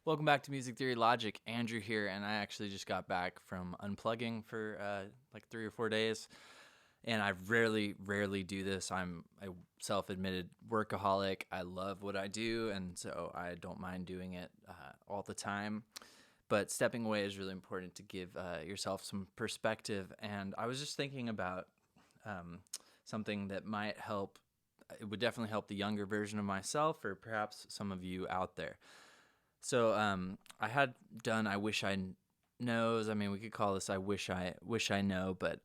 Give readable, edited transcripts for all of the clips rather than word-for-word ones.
Welcome back to Music Theory Logic. Andrew here, and I actually just got back from unplugging for like 3 or 4 days. And I rarely do this. I'm a self-admitted workaholic. I love what I do, and so I don't mind doing it all the time. But stepping away is really important to give yourself some perspective. And I was just thinking about something that might help. It would definitely help the younger version of myself, or perhaps some of you out there. So I had done I Wish I Knows. I mean, we could call this I Know, but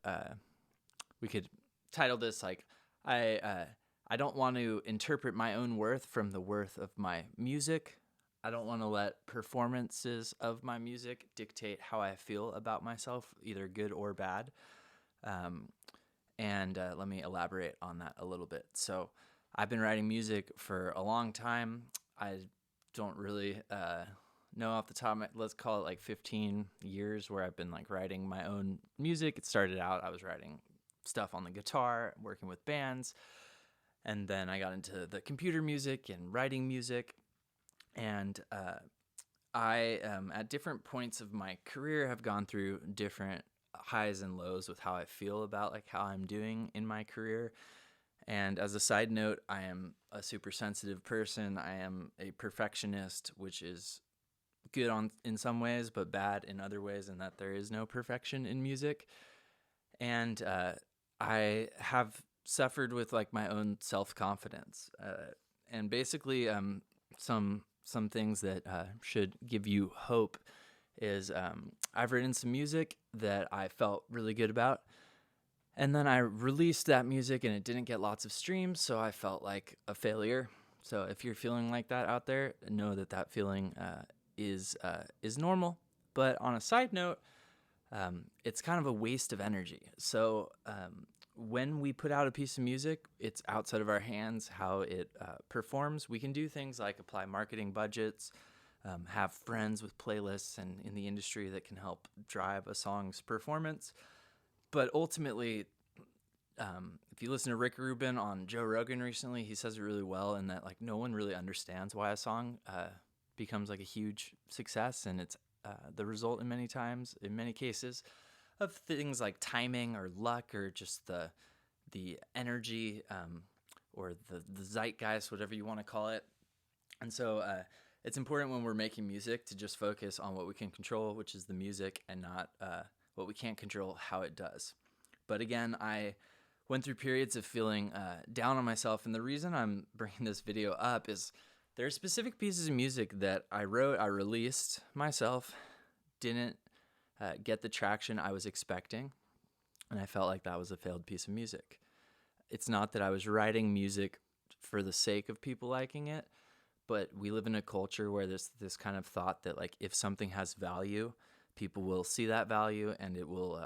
we could title this like I don't want to interpret my own worth from the worth of my music. I don't want to let performances of my music dictate how I feel about myself, either good or bad. And let me elaborate on that a little bit. So I've been writing music for a long time. I don't really know off the top of my, let's call it like 15 years where I've been like writing my own music. It started out, I was writing stuff on the guitar, working with bands. And then I got into the computer music and writing music. And I, at different points of my career, have gone through different highs and lows with how I feel about like how I'm doing in my career. And as a side note, I am a super sensitive person. I am a perfectionist, which is good in some ways, but bad in other ways, in that there is no perfection in music. And I have suffered with like my own self-confidence. And basically, some things that should give you hope is I've written some music that I felt really good about. And then I released that music and it didn't get lots of streams, so I felt like a failure. So if you're feeling like that out there, know that that feeling is normal. But on a side note, it's kind of a waste of energy. So when we put out a piece of music, it's outside of our hands how it performs. We can do things like apply marketing budgets, have friends with playlists and in the industry that can help drive a song's performance. But ultimately, if you listen to Rick Rubin on Joe Rogan recently, he says it really well in that like no one really understands why a song becomes like a huge success, and it's the result in many cases, of things like timing or luck or just the energy or the zeitgeist, whatever you want to call it. And so it's important when we're making music to just focus on what we can control, which is the music, and not what we can't control, how it does. But again, I went through periods of feeling down on myself, and the reason I'm bringing this video up is there are specific pieces of music that I wrote, I released myself, didn't get the traction I was expecting, and I felt like that was a failed piece of music. It's not that I was writing music for the sake of people liking it, but we live in a culture where there's this kind of thought that like if something has value, people will see that value and it will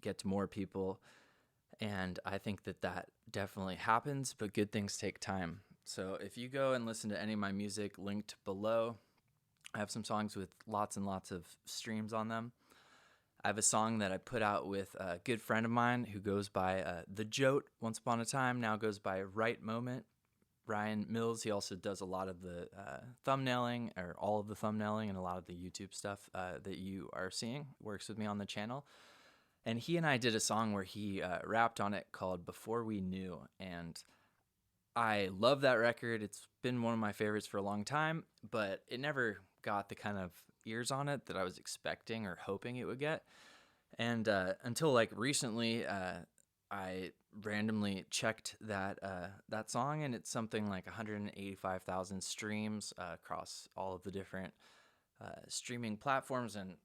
get to more people. And I think that that definitely happens, but good things take time. So if you go and listen to any of my music linked below, I have some songs with lots and lots of streams on them. I have a song that I put out with a good friend of mine who goes by The Jote once upon a time, now goes by Right Moment. Ryan Mills, he also does a lot of the thumbnailing, or all of the thumbnailing and a lot of the YouTube stuff that you are seeing, works with me on the channel. And he and I did a song where he rapped on it called Before We Knew. And I love that record. It's been one of my favorites for a long time, but it never got the kind of ears on it that I was expecting or hoping it would get. And until like recently, I randomly checked that song, and it's something like 185,000 streams across all of the different streaming platforms. And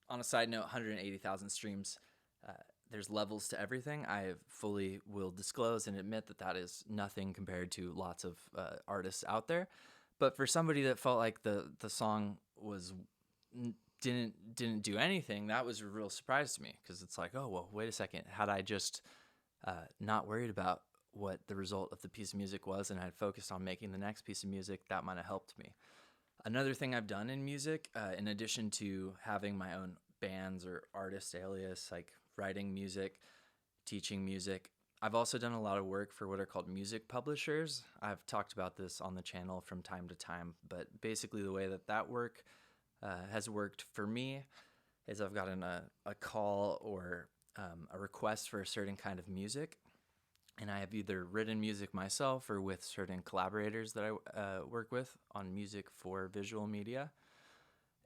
on a side note, 180,000 streams. There's levels to everything. I fully will disclose and admit that that is nothing compared to lots of artists out there. But for somebody that felt like the song was didn't do anything, that was a real surprise to me, because it's like, oh well, wait a second. Had I just not worried about what the result of the piece of music was and had focused on making the next piece of music, that might have helped me. Another thing I've done in music, in addition to having my own bands or artist alias, like writing music, teaching music, I've also done a lot of work for what are called music publishers. I've talked about this on the channel from time to time, but basically the way that work has worked for me is I've gotten a call or a request for a certain kind of music, and I have either written music myself or with certain collaborators that I work with on music for visual media.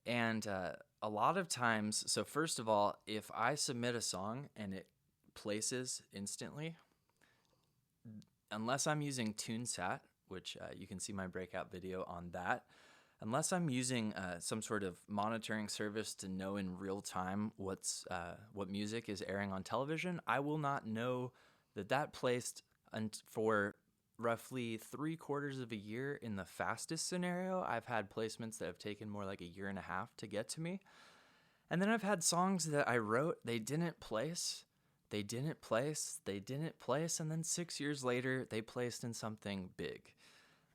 And a lot of times, so first of all, if I submit a song and it places instantly, unless I'm using TuneSat, which you can see my breakout video on that, unless I'm using some sort of monitoring service to know in real time what music is airing on television, I will not know that placed for roughly 3/4 of a year in the fastest scenario. I've had placements that have taken more like a year and a half to get to me. And then I've had songs that I wrote, they didn't place, they didn't place, they didn't place, and then 6 years later, they placed in something big.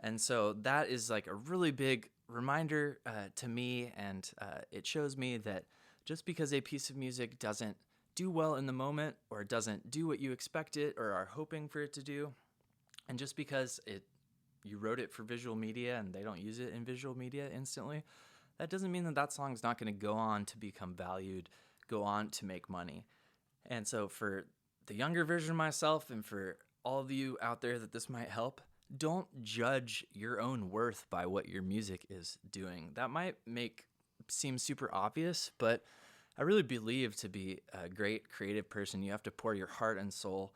And so that is like a really big reminder to me, and it shows me that just because a piece of music doesn't do well in the moment, or doesn't do what you expect it or are hoping for it to do, and just because you wrote it for visual media and they don't use it in visual media instantly, that doesn't mean that song's not going to go on to become valued, go on to make money. And so for the younger version of myself, and for all of you out there that this might help, don't judge your own worth by what your music is doing. That might seem super obvious, but I really believe to be a great creative person, you have to pour your heart and soul,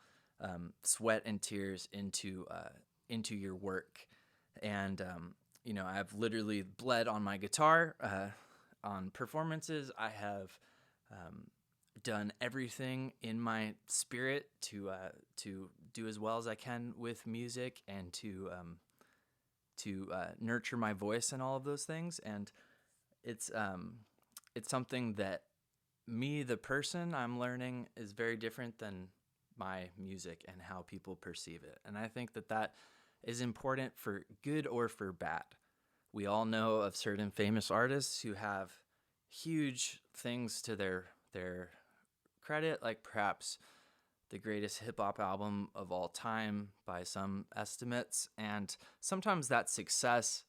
sweat and tears into your work. And I've literally bled on my guitar on performances. I have done everything in my spirit to do as well as I can with music, and to nurture my voice and all of those things. And it's something that me, the person, I'm learning is very different than my music and how people perceive it. And I think that is important for good or for bad. We all know of certain famous artists who have huge things to their credit, like perhaps the greatest hip-hop album of all time by some estimates. And sometimes that success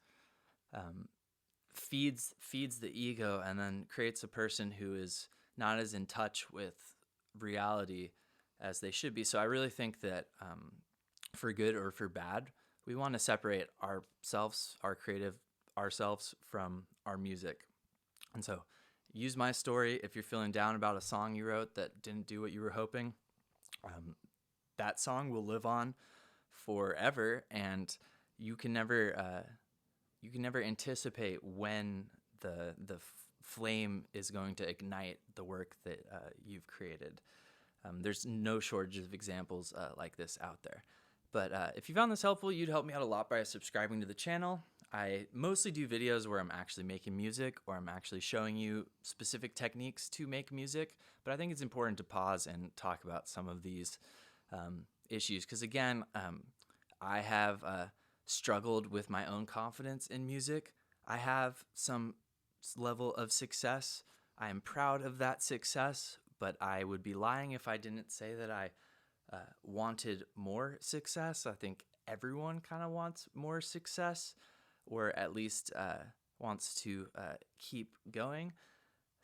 feeds the ego, and then creates a person who is not as in touch with reality as they should be. So I really think that for good or for bad, we want to separate our creative ourselves from our music. And so use my story if you're feeling down about a song you wrote that didn't do what you were hoping. That song will live on forever, and you can never anticipate when the flame is going to ignite the work that you've created. There's no shortage of examples like this out there. But if you found this helpful, you'd help me out a lot by subscribing to the channel. I mostly do videos where I'm actually making music, or I'm actually showing you specific techniques to make music. But I think it's important to pause and talk about some of these issues, because again, I have struggled with my own confidence in music. I have some level of success. I am proud of that success, but I would be lying if I didn't say that I wanted more success. I think everyone kind of wants more success, or at least wants to keep going.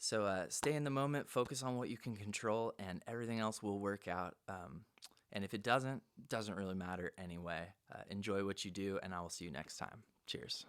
So stay in the moment, focus on what you can control, and everything else will work out. And if it doesn't really matter anyway. Enjoy what you do, and I will see you next time. Cheers.